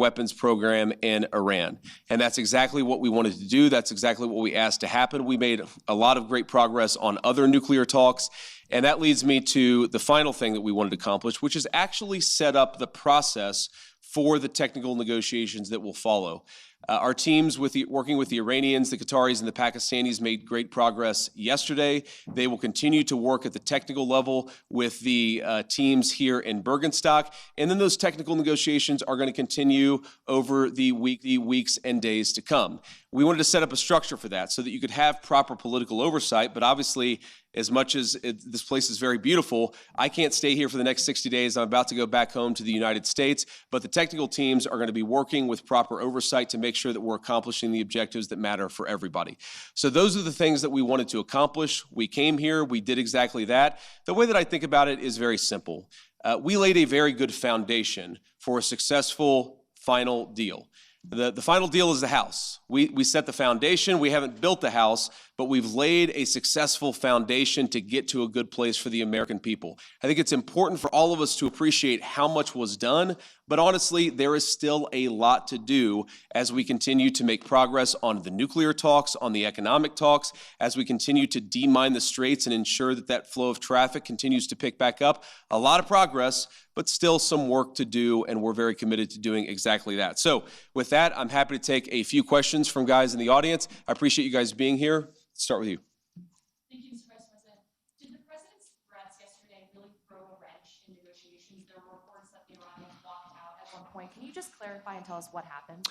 weapons program in Iran. And that's exactly what we wanted to do. That's exactly what we asked to happen. We made a lot of great progress on other nuclear talks. And that leads me to the final thing that we wanted to accomplish, which is actually set up the process for the technical negotiations that will follow. Our teams working with the Iranians, the Qataris, and the Pakistanis made great progress yesterday. They will continue to work at the technical level with the teams here in Bergenstock. And then those technical negotiations are going to continue over the weeks and days to come. We wanted to set up a structure for that so that you could have proper political oversight, but obviously, as much as this place is very beautiful, I can't stay here for the next 60 days. I'm about to go back home to the United States, but the technical teams are going to be working with proper oversight to make sure that we're accomplishing the objectives that matter for everybody. So those are the things that we wanted to accomplish. We came here, we did exactly that. The way that I think about it is very simple. We laid a very good foundation for a successful final deal. The final deal is the house. We set the foundation. We haven't built the house, but we've laid a successful foundation to get to a good place for the American people. I think it's important for all of us to appreciate how much was done, but honestly, there is still a lot to do as we continue to make progress on the nuclear talks, on the economic talks, as we continue to demine the straits and ensure that that flow of traffic continues to pick back up. A lot of progress, but still some work to do, and we're very committed to doing exactly that. So with that, I'm happy to take a few questions from guys in the audience. I appreciate you guys being here. Let's start with you. Thank you, Mr. Vice President. Did the president's threats yesterday really throw a wrench in negotiations? There were reports that the Iranians walked out at one point. Can you just clarify and tell us what happened?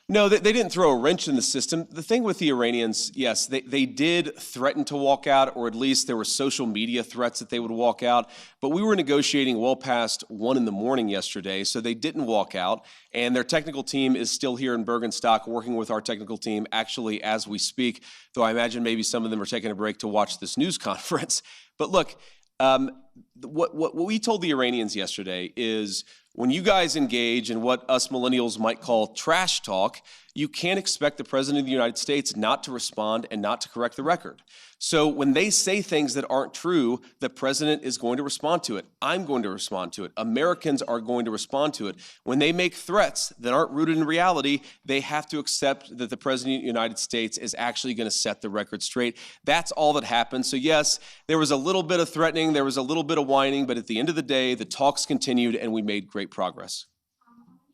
No, they didn't throw a wrench in the system. The thing with the Iranians, yes, they did threaten to walk out, or at least there were social media threats that they would walk out. But we were negotiating well past 1 a.m. yesterday, so they didn't walk out. And their technical team is still here in Bergenstock working with our technical team actually as we speak, though I imagine maybe some of them are taking a break to watch this news conference. But look, what we told the Iranians yesterday is when you guys engage in what us millennials might call trash talk, you can't expect the President of the United States not to respond and not to correct the record. So when they say things that aren't true, the President is going to respond to it. I'm going to respond to it. Americans are going to respond to it. When they make threats that aren't rooted in reality, they have to accept that the President of the United States is actually going to set the record straight. That's all that happened. So yes, there was a little bit of threatening, there was a little bit of whining, but at the end of the day, the talks continued and we made great progress.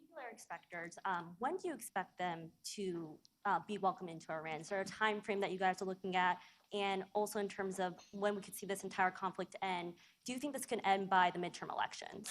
Nuclear inspectors, when do you expect them to be welcomed into Iran? Is there a time frame that you guys are looking at? And also in terms of when we could see this entire conflict end, do you think this can end by the midterm elections?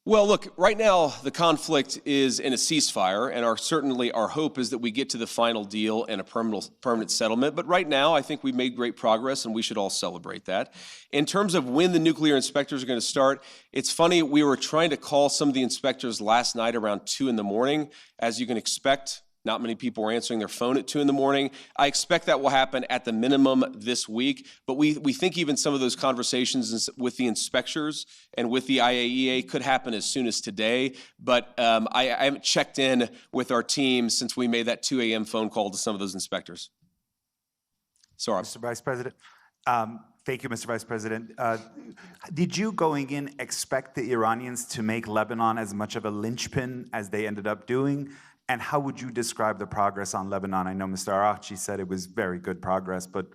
Well, look, right now the conflict is in a ceasefire, and certainly our hope is that we get to the final deal and a permanent settlement. But right now, I think we've made great progress, and we should all celebrate that. In terms of when the nuclear inspectors are going to start, it's funny, we were trying to call some of the inspectors last night around 2 a.m. As you can expect, not many people were answering their phone at 2 a.m. I expect that will happen at the minimum this week, but we think even some of those conversations with the inspectors and with the IAEA could happen as soon as today, but I haven't checked in with our team since we made that 2 a.m. phone call to some of those inspectors. Sorry. Mr. Vice President. Thank you, Mr. Vice President. Did you, going in, expect the Iranians to make Lebanon as much of a linchpin as they ended up doing? And how would you describe the progress on Lebanon? I know Mr. Araghchi said it was very good progress, but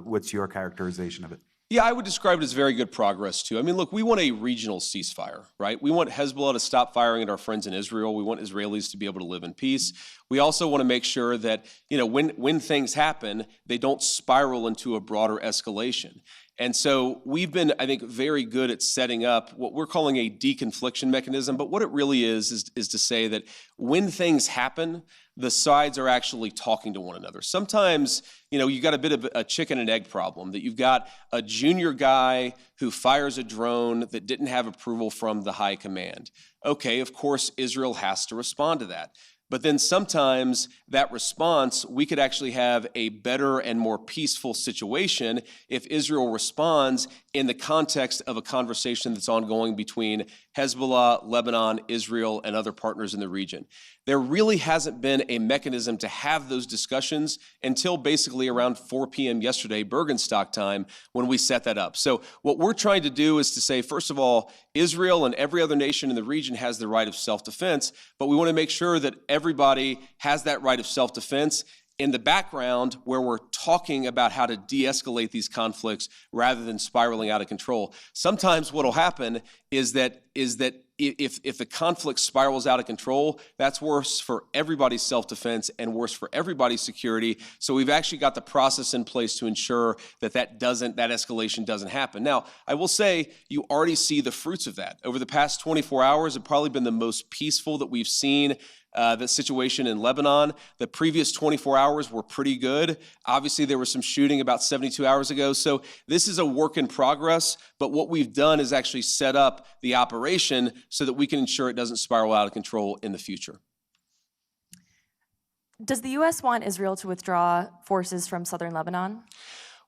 what's your characterization of it? Yeah, I would describe it as very good progress, too. I mean, look, we want a regional ceasefire, right? We want Hezbollah to stop firing at our friends in Israel. We want Israelis to be able to live in peace. We also want to make sure that, when things happen, they don't spiral into a broader escalation. And so we've been, I think, very good at setting up what we're calling a deconfliction mechanism. But what it really is to say that when things happen, the sides are actually talking to one another. Sometimes, you got a bit of a chicken and egg problem, that you've got a junior guy who fires a drone that didn't have approval from the high command. Okay, of course, Israel has to respond to that. But then sometimes that response, we could actually have a better and more peaceful situation if Israel responds in the context of a conversation that's ongoing between Hezbollah, Lebanon, Israel, and other partners in the region. There really hasn't been a mechanism to have those discussions until basically around 4 p.m. yesterday, Bergenstock time, when we set that up. So what we're trying to do is to say, first of all, Israel and every other nation in the region has the right of self-defense, but we want to make sure that everybody has that right of self-defense in the background where we're talking about how to de-escalate these conflicts rather than spiraling out of control. Sometimes what will happen is that if the conflict spirals out of control, that's worse for everybody's self-defense and worse for everybody's security. So we've actually got the process in place to ensure that that escalation doesn't happen. Now, I will say you already see the fruits of that. Over the past 24 hours, it's probably been the most peaceful that we've seen the situation in Lebanon. The previous 24 hours were pretty good. Obviously, there was some shooting about 72 hours ago. So this is a work in progress, but what we've done is actually set up the operation so that we can ensure it doesn't spiral out of control in the future. Does the U.S. want Israel to withdraw forces from southern Lebanon?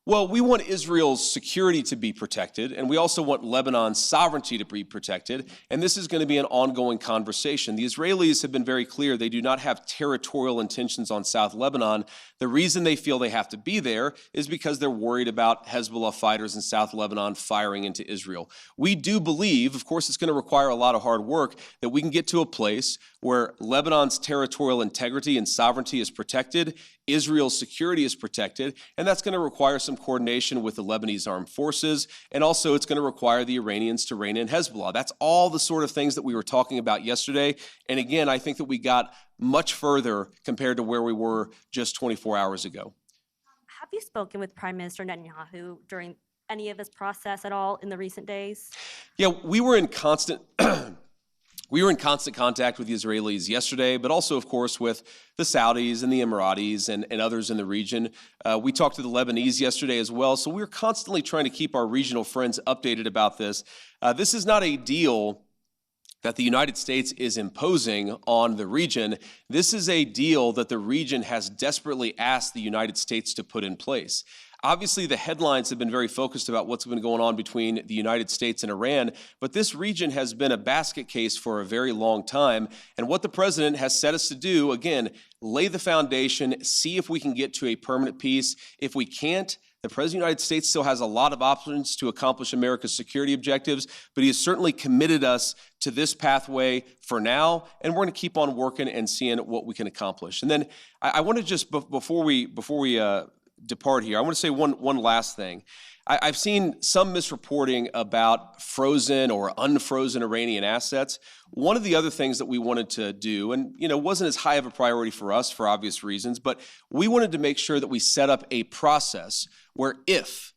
Well, we want Israel's security to be protected, and we also want Lebanon's sovereignty to be protected, and this is going to be an ongoing conversation. The Israelis have been very clear they do not have territorial intentions on South Lebanon. The reason they feel they have to be there is because they're worried about Hezbollah fighters in South Lebanon firing into Israel. We do believe, of course it's going to require a lot of hard work, that we can get to a place where Lebanon's territorial integrity and sovereignty is protected, Israel's security is protected, and that's going to require some coordination with the Lebanese armed forces, and also it's going to require the Iranians to rein in Hezbollah. That's all the sort of things that we were talking about yesterday, and again, I think that we got much further compared to where we were just 24 hours ago. Have you spoken with Prime Minister Netanyahu during any of this process at all in the recent days? Yeah, we were in constant contact with the Israelis yesterday, but also, of course, with the Saudis and the Emiratis and others in the region. We talked to the Lebanese yesterday as well, so we're constantly trying to keep our regional friends updated about this. This is not a deal that the United States is imposing on the region. This is a deal that the region has desperately asked the United States to put in place. Obviously, the headlines have been very focused about what's been going on between the United States and Iran, but this region has been a basket case for a very long time. And what the president has set us to do, again, lay the foundation, see if we can get to a permanent peace. If we can't, the President of the United States still has a lot of options to accomplish America's security objectives, but he has certainly committed us to this pathway for now, and we're going to keep on working and seeing what we can accomplish. And then I want to just, before we depart here, I want to say one last thing. I've seen some misreporting about frozen or unfrozen Iranian assets. One of the other things that we wanted to do, and wasn't as high of a priority for us for obvious reasons, but we wanted to make sure that we set up a process where if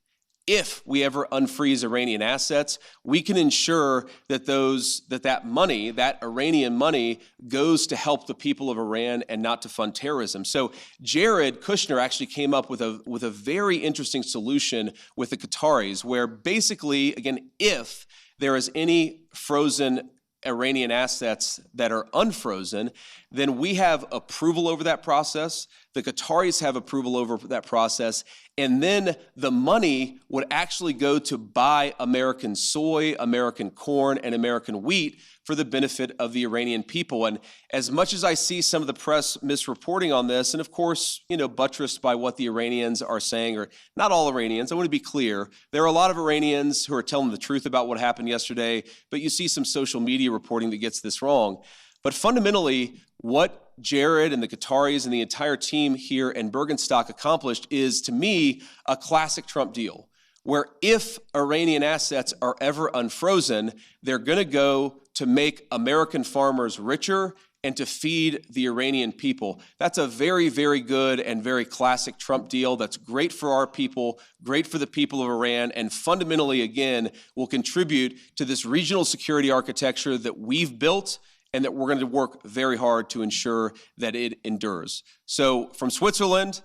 we ever unfreeze Iranian assets, we can ensure that that money, that Iranian money, goes to help the people of Iran and not to fund terrorism. So Jared Kushner actually came up with a very interesting solution with the Qataris, where basically, again, if there is any frozen Iranian assets that are unfrozen, then we have approval over that process. The Qataris have approval over that process. And then the money would actually go to buy American soy, American corn, and American wheat for the benefit of the Iranian people. And as much as I see some of the press misreporting on this, and of course, buttressed by what the Iranians are saying, or not all Iranians, I want to be clear, there are a lot of Iranians who are telling the truth about what happened yesterday, but you see some social media reporting that gets this wrong. But fundamentally, what Jared and the Qataris and the entire team here in Bergenstock accomplished is, to me, a classic Trump deal, where if Iranian assets are ever unfrozen, they're going to go to make American farmers richer and to feed the Iranian people. That's a very, very good and very classic Trump deal that's great for our people, great for the people of Iran, and fundamentally, again, will contribute to this regional security architecture that we've built and that we're going to work very hard to ensure that it endures. So from Switzerland,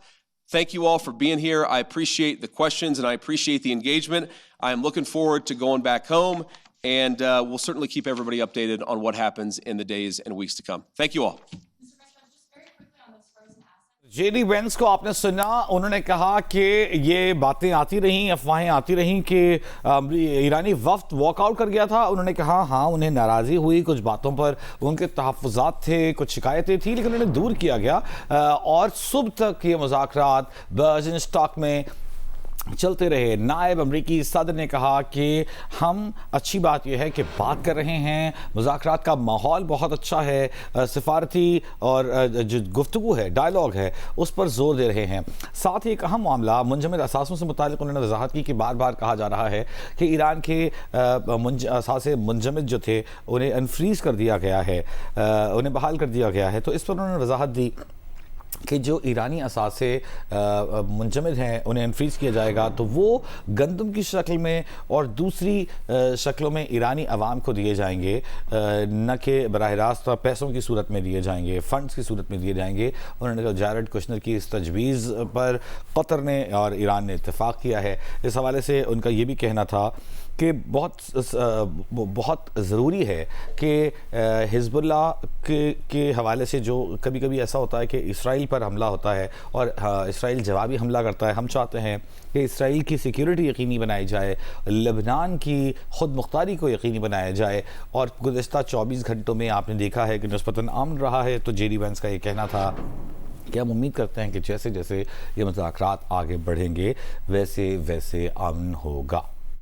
thank you all for being here. I appreciate the questions and I appreciate the engagement. I'm looking forward to going back home, and we'll certainly keep everybody updated on what happens in the days and weeks to come. Thank you all. Mr. Marshal, just very quickly on those frozen assets. J D Vance کو آپ نے سنا، انہوں نے کہا کہ یہ باتیں آتی رہیں، افواہیں آتی رہیں کہ ایرانی وفد واک آؤٹ کر گیا تھا. انہوں نے کہا ہاں انہیں ناراضی ہوئی، کچھ باتوں پر ان کے تحفظات تھے، کچھ شکایتیں تھیں، لیکن انہیں دور کیا گیا اور صبح تک یہ مذاکرات برجن اسٹاک میں چلتے رہے. نائب امریکی صدر نے کہا کہ ہم اچھی بات یہ ہے کہ بات کر رہے ہیں، مذاکرات کا ماحول بہت اچھا ہے، سفارتی اور جو گفتگو ہے، ڈائلاگ ہے، اس پر زور دے رہے ہیں. ساتھ ہی ایک اہم معاملہ منجمد اثاثوں سے متعلق انہوں نے وضاحت کی کہ بار بار کہا جا رہا ہے کہ ایران کے اثاثے منجمد جو تھے انہیں انفریز کر دیا گیا ہے، انہیں بحال کر دیا گیا ہے. تو اس پر انہوں نے وضاحت دی کہ جو ایرانی اثاثے منجمد ہیں انہیں انفریز کیا جائے گا تو وہ گندم کی شکل میں اور دوسری شکلوں میں ایرانی عوام کو دیے جائیں گے، نہ کہ براہ راست پیسوں کی صورت میں دیے جائیں گے، فنڈز کی صورت میں دیے جائیں گے. انہوں نے کہا جیرڈ کشنر کی اس تجویز پر قطر نے اور ایران نے اتفاق کیا ہے. اس حوالے سے ان کا یہ بھی کہنا تھا کہ بہت ضروری ہے کہ حزب اللہ کے حوالے سے جو کبھی کبھی ایسا ہوتا ہے کہ اسرائیل پر حملہ ہوتا ہے اور اسرائیل جوابی حملہ کرتا ہے، ہم چاہتے ہیں کہ اسرائیل کی سیکیورٹی یقینی بنائی جائے، لبنان کی خود مختاری کو یقینی بنایا جائے. اور گزشتہ 24 گھنٹوں میں آپ نے دیکھا ہے کہ نسبتاً امن رہا ہے. تو جے ڈی وینس کا یہ کہنا تھا کہ ہم امید کرتے ہیں کہ جیسے جیسے یہ مذاکرات آگے بڑھیں گے ویسے ویسے امن ہوگا.